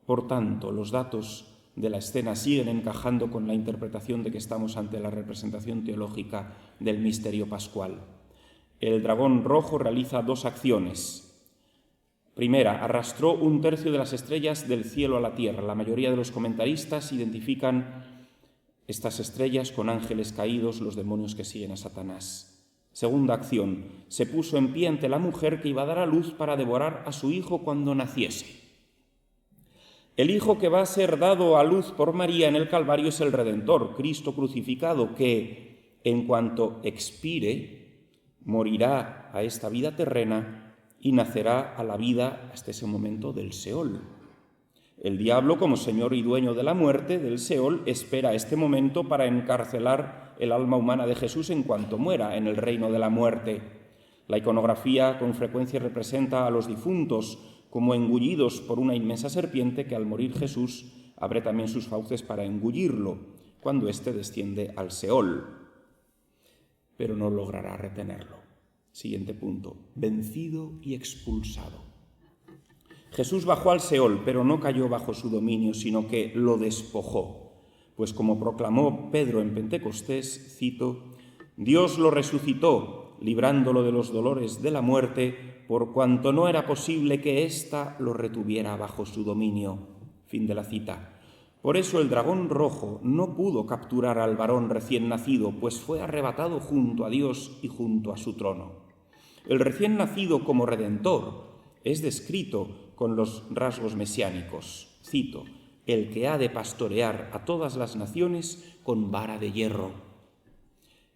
Por tanto, los datos de la escena siguen encajando con la interpretación de que estamos ante la representación teológica del misterio pascual. El dragón rojo realiza 2 acciones. Primera, arrastró 1/3 de las estrellas del cielo a la tierra. La mayoría de los comentaristas identifican estas estrellas con ángeles caídos, los demonios que siguen a Satanás. Segunda acción, se puso en pie ante la mujer que iba a dar a luz para devorar a su hijo cuando naciese. El hijo que va a ser dado a luz por María en el Calvario es el Redentor, Cristo crucificado, que, en cuanto expire, morirá a esta vida terrena y nacerá a la vida hasta ese momento del Seol. El diablo, como señor y dueño de la muerte, del Seol, espera este momento para encarcelar el alma humana de Jesús en cuanto muera en el reino de la muerte. La iconografía con frecuencia representa a los difuntos como engullidos por una inmensa serpiente que al morir Jesús abre también sus fauces para engullirlo cuando éste desciende al Seol, pero no logrará retenerlo. Siguiente punto, vencido y expulsado. Jesús bajó al Seol, pero no cayó bajo su dominio, sino que lo despojó, pues como proclamó Pedro en Pentecostés, cito: «Dios lo resucitó, librándolo de los dolores de la muerte, por cuanto no era posible que ésta lo retuviera bajo su dominio». Fin de la cita. Por eso el dragón rojo no pudo capturar al varón recién nacido, pues fue arrebatado junto a Dios y junto a su trono. El recién nacido como redentor es descrito con los rasgos mesiánicos. Cito: «El que ha de pastorear a todas las naciones con vara de hierro».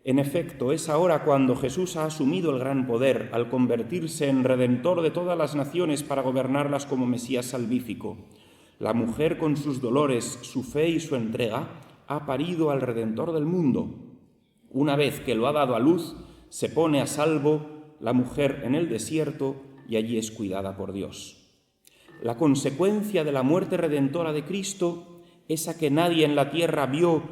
En efecto, es ahora cuando Jesús ha asumido el gran poder, al convertirse en redentor de todas las naciones para gobernarlas como Mesías salvífico. La mujer, con sus dolores, su fe y su entrega, ha parido al Redentor del mundo. Una vez que lo ha dado a luz, se pone a salvo la mujer en el desierto y allí es cuidada por Dios. La consecuencia de la muerte redentora de Cristo esa que nadie en la tierra vio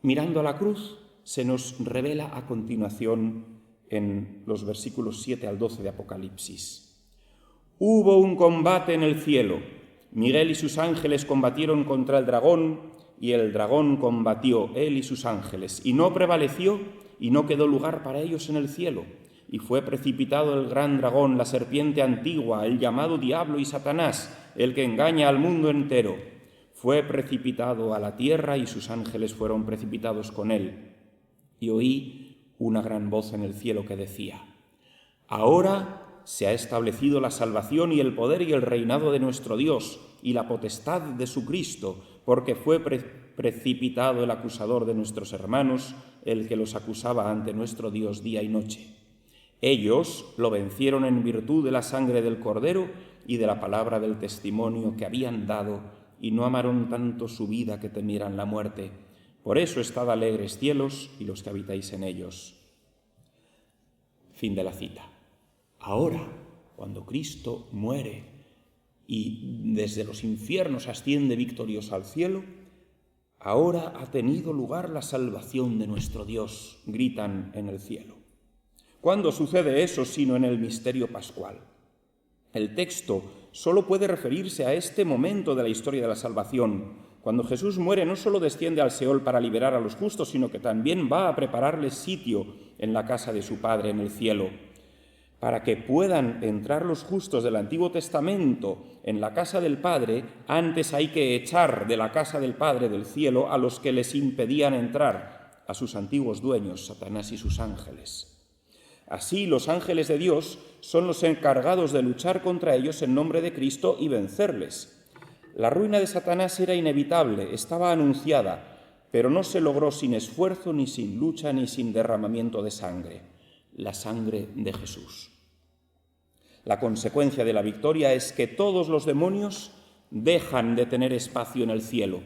mirando a la cruz, se nos revela a continuación en los versículos 7 al 12 de Apocalipsis. Hubo un combate en el cielo. Miguel y sus ángeles combatieron contra el dragón, y el dragón combatió, él y sus ángeles, y no prevaleció, y no quedó lugar para ellos en el cielo. Y fue precipitado el gran dragón, la serpiente antigua, el llamado Diablo y Satanás, el que engaña al mundo entero. Fue precipitado a la tierra, y sus ángeles fueron precipitados con él. Y oí una gran voz en el cielo que decía: ahora se ha establecido la salvación y el poder y el reinado de nuestro Dios y la potestad de su Cristo, porque fue precipitado el acusador de nuestros hermanos, el que los acusaba ante nuestro Dios día y noche. Ellos lo vencieron en virtud de la sangre del Cordero y de la palabra del testimonio que habían dado, y no amaron tanto su vida que temieran la muerte. Por eso estad alegres, cielos, y los que habitáis en ellos. Fin de la cita. Ahora, cuando Cristo muere y desde los infiernos asciende victorioso al cielo, ahora ha tenido lugar la salvación de nuestro Dios, gritan en el cielo. ¿Cuándo sucede eso sino en el misterio pascual? El texto solo puede referirse a este momento de la historia de la salvación. Cuando Jesús muere, no solo desciende al Seol para liberar a los justos, sino que también va a prepararles sitio en la casa de su Padre en el cielo. Para que puedan entrar los justos del Antiguo Testamento en la casa del Padre, antes hay que echar de la casa del Padre del cielo a los que les impedían entrar, a sus antiguos dueños, Satanás y sus ángeles. Así, los ángeles de Dios son los encargados de luchar contra ellos en nombre de Cristo y vencerles. La ruina de Satanás era inevitable, estaba anunciada, pero no se logró sin esfuerzo, ni sin lucha, ni sin derramamiento de sangre. La sangre de Jesús. La consecuencia de la victoria es que todos los demonios dejan de tener espacio en el cielo.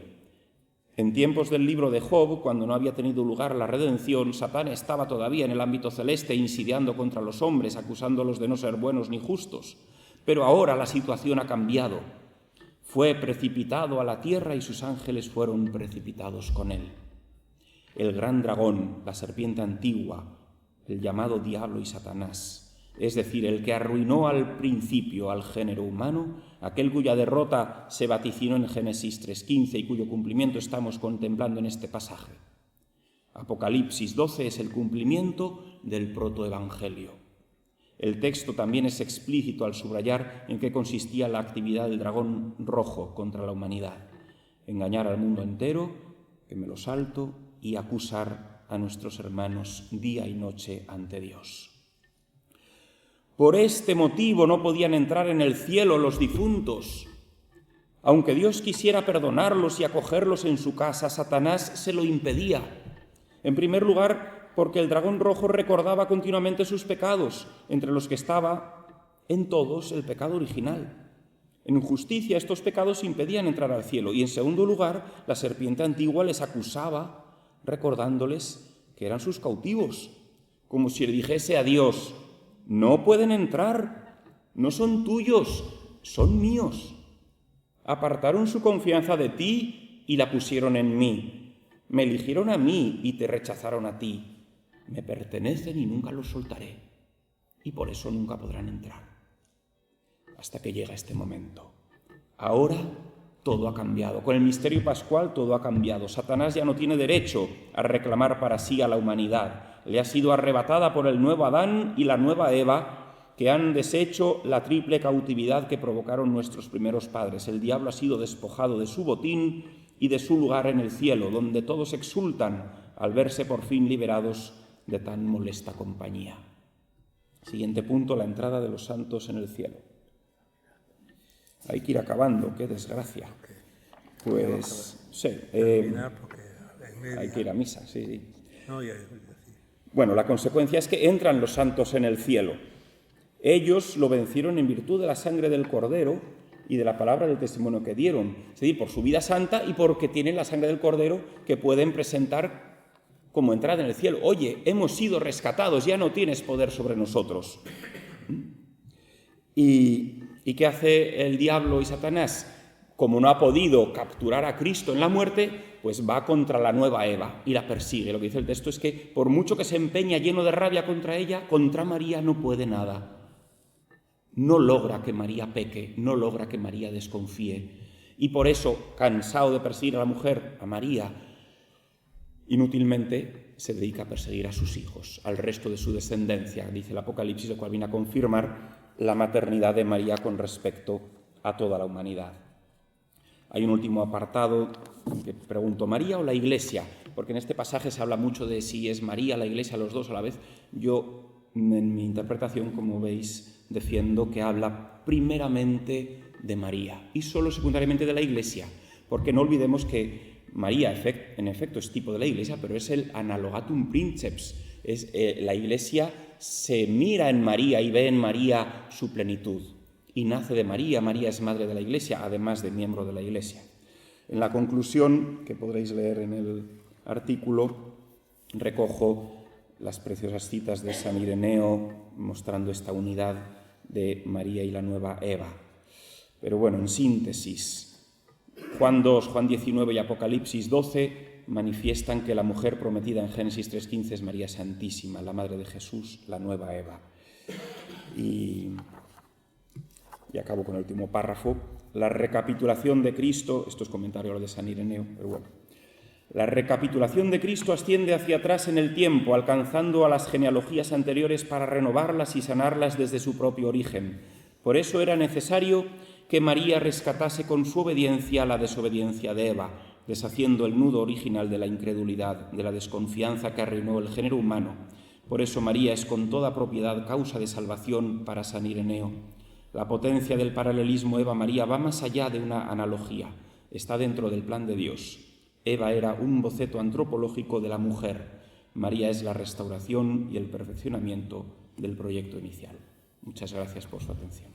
En tiempos del libro de Job, cuando no había tenido lugar la redención, Satán estaba todavía en el ámbito celeste insidiando contra los hombres, acusándolos de no ser buenos ni justos. Pero ahora la situación ha cambiado. Fue precipitado a la tierra y sus ángeles fueron precipitados con él. El gran dragón, la serpiente antigua, el llamado Diablo y Satanás, es decir, el que arruinó al principio al género humano, aquel cuya derrota se vaticinó en Génesis 3:15 y cuyo cumplimiento estamos contemplando en este pasaje. Apocalipsis 12 es el cumplimiento del protoevangelio. El texto también es explícito al subrayar en qué consistía la actividad del dragón rojo contra la humanidad: engañar al mundo entero, que me lo salto, y acusar a nuestros hermanos día y noche ante Dios. Por este motivo no podían entrar en el cielo los difuntos. Aunque Dios quisiera perdonarlos y acogerlos en su casa, Satanás se lo impedía. En primer lugar, porque el dragón rojo recordaba continuamente sus pecados, entre los que estaba en todos el pecado original. En injusticia, estos pecados impedían entrar al cielo. Y en segundo lugar, la serpiente antigua les acusaba, recordándoles que eran sus cautivos, como si le dijese a Dios: no pueden entrar, no son tuyos, son míos. Apartaron su confianza de ti y la pusieron en mí. Me eligieron a mí y te rechazaron a ti. Me pertenecen y nunca los soltaré. Y por eso nunca podrán entrar. Hasta que llega este momento. Ahora todo ha cambiado. Con el misterio pascual todo ha cambiado. Satanás ya no tiene derecho a reclamar para sí a la humanidad. Le ha sido arrebatada por el nuevo Adán y la nueva Eva, que han deshecho la triple cautividad que provocaron nuestros primeros padres. El diablo ha sido despojado de su botín y de su lugar en el cielo, donde todos exultan al verse por fin liberados de tan molesta compañía. Siguiente punto, la entrada de los santos en el cielo. Hay que ir acabando, qué desgracia. Pues sí, hay que ir a misa, sí. Bueno, la consecuencia es que entran los santos en el cielo. Ellos lo vencieron en virtud de la sangre del Cordero y de la palabra del testimonio que dieron. Es decir, por su vida santa y porque tienen la sangre del Cordero que pueden presentar como entrada en el cielo. Oye, hemos sido rescatados, ya no tienes poder sobre nosotros. ¿Y qué hace el diablo y Satanás? como no ha podido capturar a Cristo en la muerte, pues va contra la nueva Eva y la persigue. Lo que dice el texto es que por mucho que se empeña lleno de rabia contra ella, contra María no puede nada. No logra que María peque, no logra que María desconfíe. Y por eso, cansado de perseguir a la mujer, a María, inútilmente se dedica a perseguir a sus hijos, al resto de su descendencia. Dice el Apocalipsis, lo cual viene a confirmar la maternidad de María con respecto a toda la humanidad. Hay un último apartado que pregunto, ¿María o la Iglesia? Porque en este pasaje se habla mucho de si es María, la Iglesia, los dos a la vez. Yo, en mi interpretación, como veis, defiendo que habla primeramente de María y solo secundariamente de la Iglesia, porque no olvidemos que María, en efecto, es tipo de la Iglesia, pero es el analogatum princeps. La Iglesia se mira en María y ve en María su plenitud. Y nace de María. María es madre de la Iglesia, además de miembro de la Iglesia. En la conclusión, que podréis leer en el artículo, recojo las preciosas citas de San Ireneo mostrando esta unidad de María y la nueva Eva. Pero bueno, en síntesis, Juan 2, Juan 19 y Apocalipsis 12 manifiestan que la mujer prometida en Génesis 3:15 es María Santísima, la madre de Jesús, la nueva Eva. Y acabo con el último párrafo. La recapitulación de Cristo, esto es comentario a lo de San Ireneo, pero bueno. La recapitulación de Cristo asciende hacia atrás en el tiempo, alcanzando a las genealogías anteriores para renovarlas y sanarlas desde su propio origen. Por eso era necesario que María rescatase con su obediencia la desobediencia de Eva, deshaciendo el nudo original de la incredulidad, de la desconfianza que arruinó el género humano. Por eso María es con toda propiedad causa de salvación para San Ireneo. La potencia del paralelismo Eva-María va más allá de una analogía, está dentro del plan de Dios. Eva era un boceto antropológico de la mujer. María es la restauración y el perfeccionamiento del proyecto inicial. Muchas gracias por su atención.